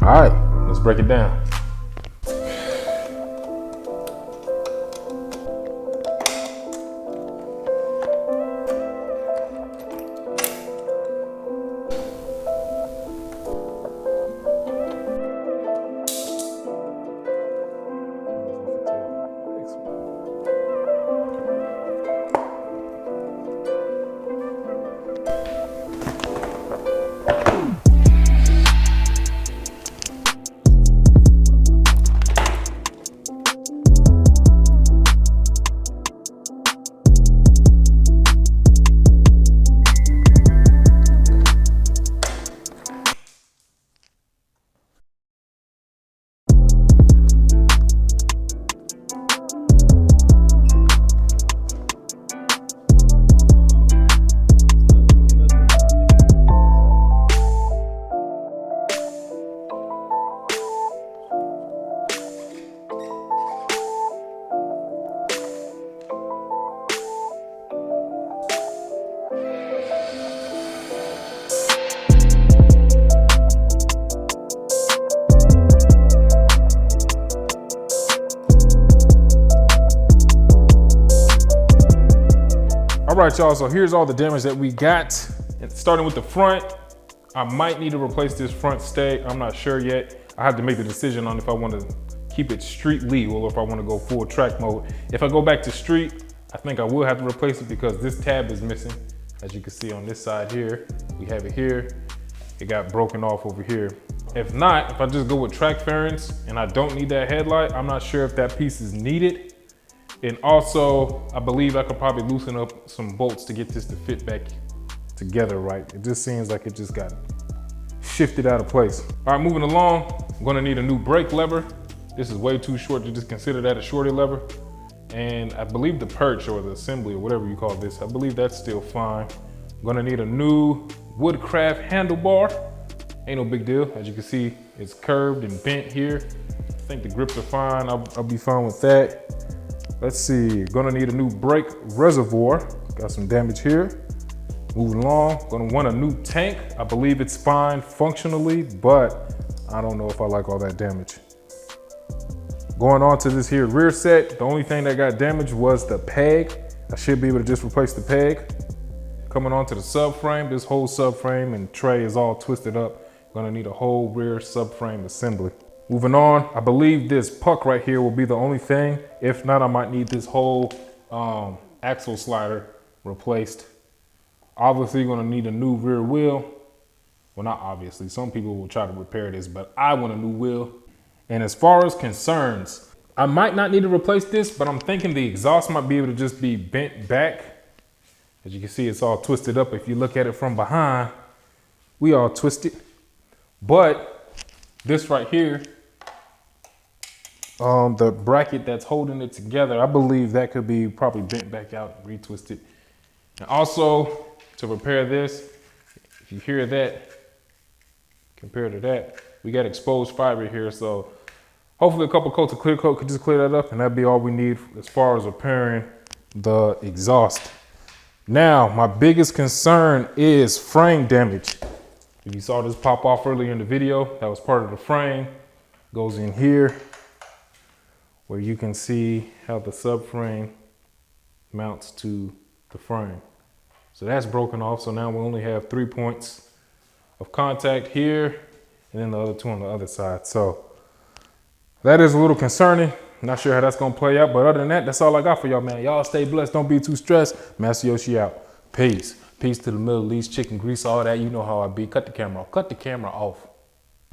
All right, let's break it down. All right, y'all, so here's all the damage that we got. And starting with the front, I might need to replace this front stay. I'm not sure yet. I have to make the decision on if I want to keep it street legal or if I want to go full track mode. If I go back to street, I think I will have to replace it because this tab is missing. As you can see on this side here, we have it here. It got broken off over here. If not, if I just go with track fairings and I don't need that headlight, I'm not sure if that piece is needed. And also, I believe I could probably loosen up some bolts to get this to fit back together right. It just seems like it just got shifted out of place. All right, moving along, I'm gonna need a new brake lever. This is way too short to just consider that a shorty lever. And I believe the perch or the assembly or whatever you call this, I believe that's still fine. I'm gonna need a new woodcraft handlebar. Ain't no big deal. As you can see, it's curved and bent here. I think the grips are fine. I'll be fine with that. Let's see, gonna need a new brake reservoir. Got some damage here. Moving along, gonna want a new tank. I believe it's fine functionally, but I don't know if I like all that damage. Going on to this here rear set, the only thing that got damaged was the peg. I should be able to just replace the peg. Coming on to the subframe, this whole subframe and tray is all twisted up. Gonna need a whole rear subframe assembly. Moving on, I believe this puck right here will be the only thing. If not, I might need this whole axle slider replaced. Obviously gonna need a new rear wheel. Well, not obviously, some people will try to repair this, but I want a new wheel. And as far as concerns, I might not need to replace this, but I'm thinking the exhaust might be able to just be bent back. As you can see, it's all twisted up. If you look at it from behind, we all twisted. But this right here, the bracket that's holding it together, I believe that could be probably bent back out and retwisted. And also to repair this, if you hear that, compared to that, we got exposed fiber here. So hopefully a couple coats of clear coat could just clear that up, and that'd be all we need as far as repairing the exhaust. Now, my biggest concern is frame damage. If you saw this pop off earlier in the video, that was part of the frame. Goes in here, where you can see how the subframe mounts to the frame. So that's broken off. So now we only have 3 points of contact here, and then the other 2 on the other side. So that is a little concerning. Not sure how that's gonna play out, but other than that, that's all I got for y'all, man. Y'all stay blessed, don't be too stressed. Master Yoshi out. Peace. Peace to the Middle East, chicken grease, all that. You know how I be. Cut the camera off. Cut the camera off.